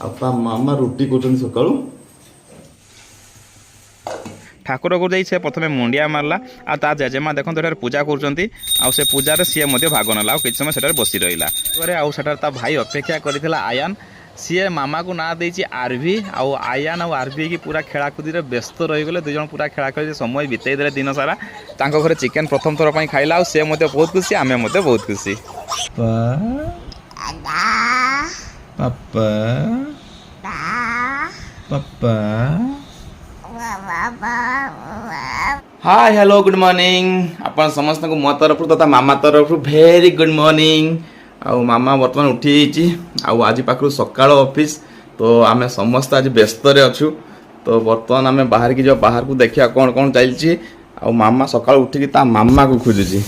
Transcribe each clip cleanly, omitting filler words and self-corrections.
आपा मामा रुटी कर सकाळू ठाकुर को से प्रथम मुंडिया मारला आ जेजेमा देखते पूजा कर पूजार सी भाग नाला कि समय से बसी रहा आउटार भाई अपेक्षा करता आयान सी मामा को ना देती आरवी आयान आरवी की पूरा खेलाखुदी व्यस्त रहीगले दुज पूरा खेलाखुदी समय बितेदेले दिन सारा घर चिकेन प्रथम थर पर खाइला सी बहुत खुशी आम बहुत खुशी पापा पापा हाय हेलो गुड मॉर्निंग आपण समस्त को मो तरफ तथा मामा तरफ वेरी गुड मॉर्निंग आउ मामा वर्तमान उठी आज पाखु सकाळ ऑफिस तो आमे समस्त आज व्यस्त रे अछु तो वर्तमान आमे बाहर की जो बाहर को देखिया कौन कौन चलची आउ मामा सकाळ उठी की ता मामा को खोजुची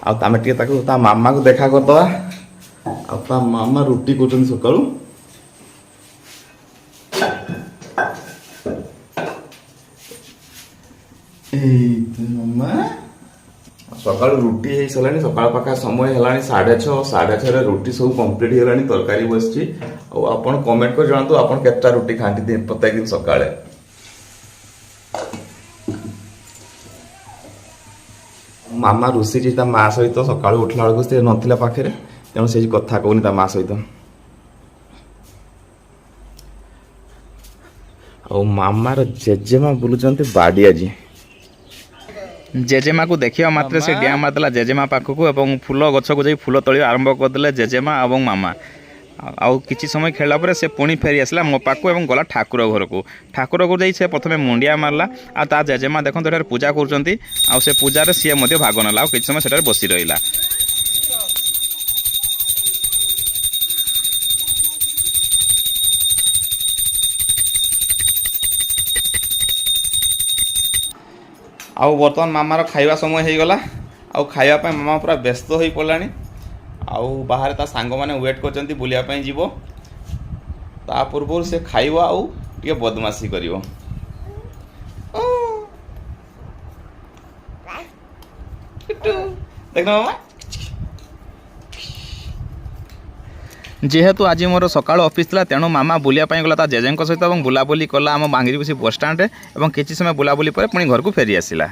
आउ तामे टिके ताको ता मामा को देखा करदवा आउ ता मामा रुटी कोचन सकाळू मामा सकाल रुटी हो सारे सकाल पाखा समय है 6:30 रुटी सब कंप्लीट है तरकारी बस आपन कमेंट कर जणातु आपन केतना रुटी खांती दिन प्रत्येक दिन सकाळे मामा रुसी जी ता मा सहित सकाळ उठला बेलू से नथिला पाखरे तेणु से कथा कहूनी ता मा सहित और मामार जेजेमा बुलुचंती बाड़ी आज जेजेमा को देखा मात्र से डिया मारदेला जेजेमा पाखक और फूल गछ को जाई फूल तोड़ आरंभ करदे जेजेमा और मामा आउ किछि समय खेला पर से पुणी फेरी आसला मो पाखु और गला ठाकुर घर को जाई से प्रथम मुंडिया मारला आ जेजेमा देखते पूजा कर पूजार सी भाग नाला कि समय से बसी रहा आउ बर्तमान मामार खाइबा समय हो गला आउ खाइबा मामा पूरा व्यस्त हो पड़ानी आउ बाहर ता सांग माने वेट करचंती बुलिया पई जीवो ता पूर्व से खाइबो आउ टिके बदमाशी करिवो देखना मामा जेहेतु आज मोर सकाळ ऑफिस था तेणु मामा बुलिया गला जेजे सहित बुलाबुली कला आम बांगीरी बस स्टाण्ड और किसी समय बुलाबुली पर पुणी घर को फेरी आसला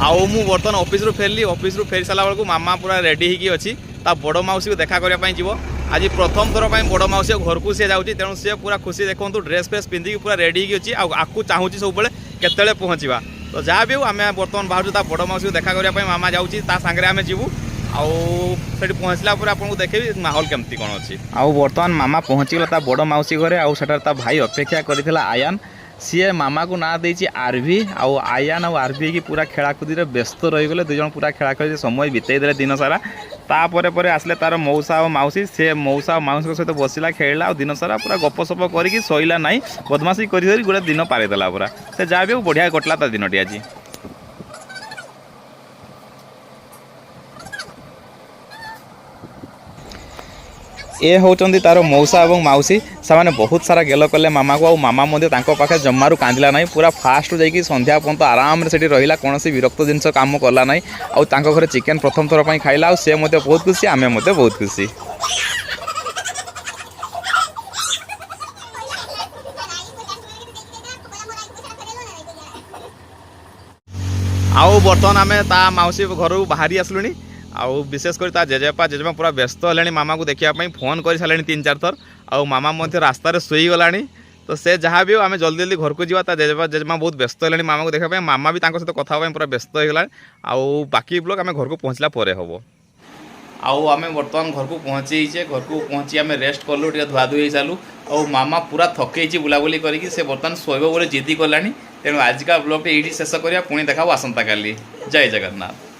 आउ मु बर्तमान ऑफिस फेरली ऑफिस फेरी सारा बेलू मामा पूरा रेडी होगी अच्छी ता बड़ मौसी को देखा करने जीव आज प्रथम थर पर बड़ मौसी घर को सी जाऊँगी तेणु सी पूरा खुशी देखो ड्रेस फ्रेस पिंधिकी पूरा रेडी होगी अच्छी आपको चाहूँगी सब केत पहुँचवा तो जहाँ भी आम बर्तमान बाहर बड़ मौसी को देखा करने मामा जाऊँगी सांगे आम जीवु आउट पहुँचला पर आपको देखेबी माहौल केमती कौन अच्छी आउ बर्तमान मामा पहुँचीगला बड़ मौसी घरे आउटार भाई अपेक्षा करता आयान सी मामा को ना देती आरवी आयान आरवी की पूरा खेलाखुदी व्यस्त रहीगले दुज पूरा खेलाखुदी समय बितेदेले दिन सारा तापर आसले तार मौसा और माउसी से मौसा और माउसी सहित बसला खेलला और दिन सारा पूरा गपसप करके शोला ना बदमाशी कर गोटे दिन पारिदेला पूरा से जहाँ भी बढ़िया कटला ता दिन आज ये होचंदी तार मौसा और माउसी से बहुत सारा गेल कले मामा को मामा पाखे जमारू कांदिला ना पूरा फास्ट जाकि संध्या पर्यंत आराम से रहा कौन विरक्त जिनस काम कला ना और घर चिकेन प्रथम थर पर खाइला और सी बहुत खुशी आम बहुत खुशी आउ बर्तमान आम ता मौसी घर बाहरी आसलुनी आउ विशेष कर जेजेपा जेजेमा पूरा व्यस्त है मामा को देखापी फोन कर सारे 3-4 थर आउ मामा रास्तार शोई गला तो से जहाँ भी आम जल्दी जल्दी घर को जावा जेजेपा जेजेमा बहुत व्यस्त है मामा को देखापी मामा भी सहित कथा पूरा व्यस्त हो गला आउ बाकी ब्लॉग आम घर को पहुँचला हम आउ आम बर्तमान घर को पहुँचे घर को पहुँची आम रेस्ट कलु धुआ धुई सारू और मामा पूरा थकई बुलाबुली करके से बर्तमान शोब बोले जिद्दी कलानी तेणु आजिका ब्लॉग ये शेष करा पुणी देखा आसंता काली जय जगन्नाथ।